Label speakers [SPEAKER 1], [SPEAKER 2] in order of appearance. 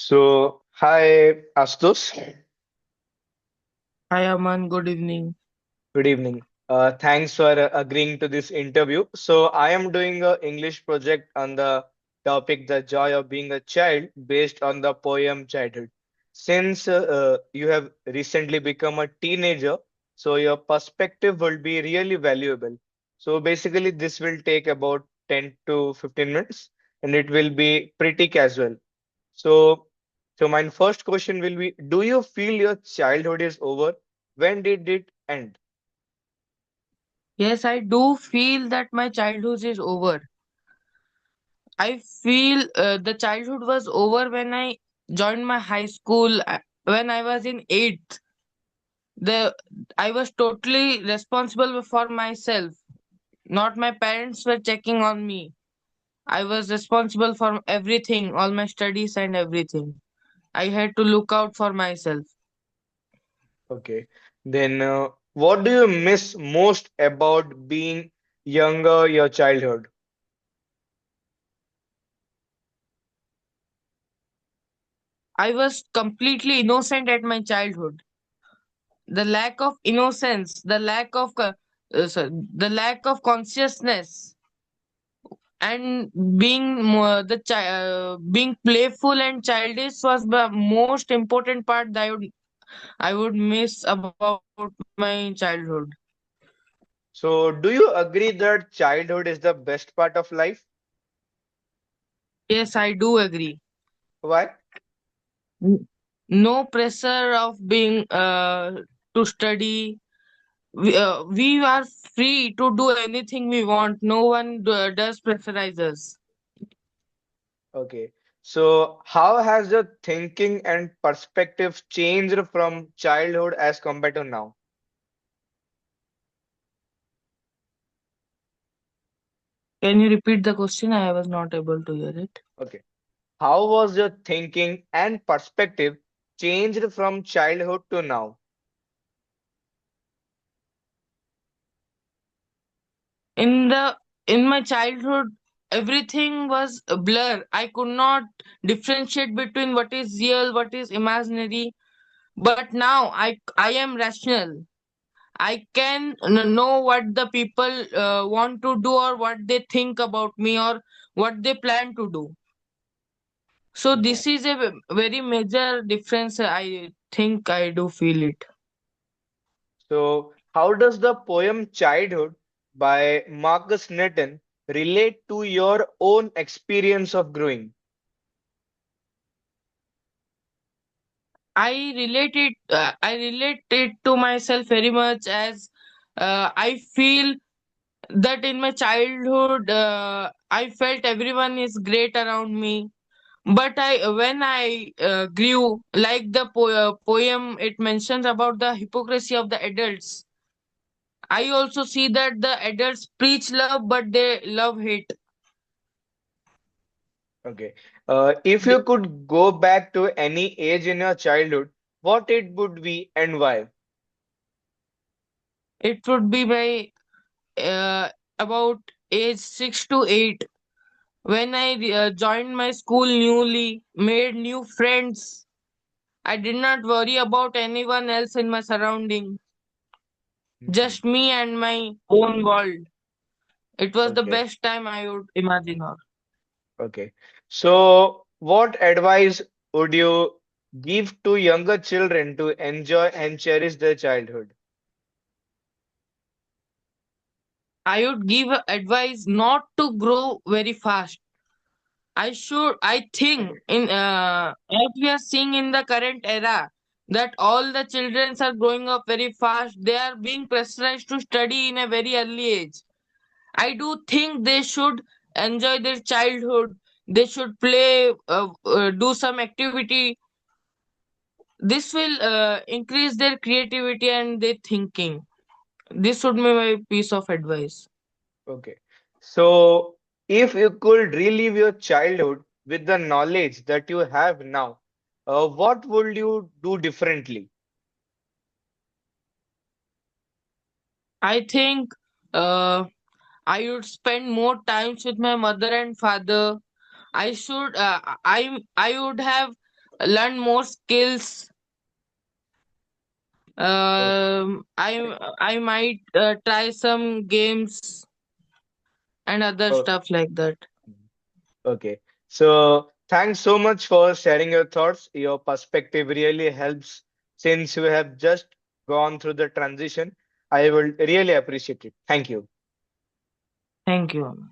[SPEAKER 1] So, hi Astus,
[SPEAKER 2] Hi Aman, good evening.
[SPEAKER 1] good evening. Thanks for agreeing to this interview. So, I am doing a English project on the topic The Joy of Being a Child based on the poem Childhood. Since you have recently become a teenager, so your perspective will be really valuable. So, basically, this will take about 10 to 15 minutes and it will be pretty casual. So, so my first question will be, do you feel your childhood is over? When did it end?
[SPEAKER 2] Yes, I do feel that my childhood is over. I feel the childhood was over when I joined my high school when I was in 8th. The I was totally responsible for myself. Not my parents were checking on me. I was responsible for everything, all my studies and everything. I had to look out for myself.
[SPEAKER 1] Okay. Then, what do you miss most about being younger, your childhood?
[SPEAKER 2] I was completely innocent at my childhood. The lack of innocence, the lack of consciousness, and being playful and childish was the most important part that I would miss about my childhood.
[SPEAKER 1] So, do you agree that childhood is the best part of life?
[SPEAKER 2] Yes, I do agree.
[SPEAKER 1] Why?
[SPEAKER 2] N- No pressure of being to study. We are free to do anything we want. No one does pressurize us.
[SPEAKER 1] Okay. So, how has your thinking and perspective changed from childhood as compared to now?
[SPEAKER 2] Can you repeat the question? I was not able to hear it.
[SPEAKER 1] Okay. How was your thinking and perspective changed from childhood to now?
[SPEAKER 2] In the in my childhood, everything was a blur. I could not differentiate between what is real, what is imaginary. But now I am rational. I can know what the people want to do or what they think about me or what they plan to do. So this is a very major difference. I think I do feel it.
[SPEAKER 1] So, how does the poem Childhood by Marcus Nathan relate to your own experience of growing?
[SPEAKER 2] I relate it to myself very much as I feel that in my childhood I felt everyone is great around me. But I when I grew, like the poem, it mentions about the hypocrisy of the adults. I also see that the adults preach love, but they love hate.
[SPEAKER 1] Okay. If
[SPEAKER 2] They,
[SPEAKER 1] you could go back to any age in your childhood, what it would be and why?
[SPEAKER 2] it would be my about age 6 to 8 when I joined my school newly, made new friends. I did not worry about anyone else in my surrounding,
[SPEAKER 1] Mhm.
[SPEAKER 2] just me and my own world. It was the
[SPEAKER 1] Okay.
[SPEAKER 2] best time I would imagine.
[SPEAKER 1] Okay. So, what advice would you give to younger children to enjoy and cherish their childhood?
[SPEAKER 2] I would give advice not to grow very fast. I think in as we are seeing in the current era that all the children are growing up very fast. They are being pressurized to study in a very early age. I do think they should enjoy their childhood. They should play, do some activity. This will increase their creativity and their thinking. This would be my piece of advice.
[SPEAKER 1] Okay. So, if you could relive your childhood with the knowledge that you have now, what would you do differently?
[SPEAKER 2] I think uh, I would spend more times with my mother and father. I would have learn more skills.
[SPEAKER 1] O-
[SPEAKER 2] I might try some games and other
[SPEAKER 1] o-
[SPEAKER 2] stuff like that.
[SPEAKER 1] Okay. So thanks so much for sharing your thoughts. Your perspective really helps since you have just gone through the transition. I will really appreciate it. Thank you.
[SPEAKER 2] Thank you.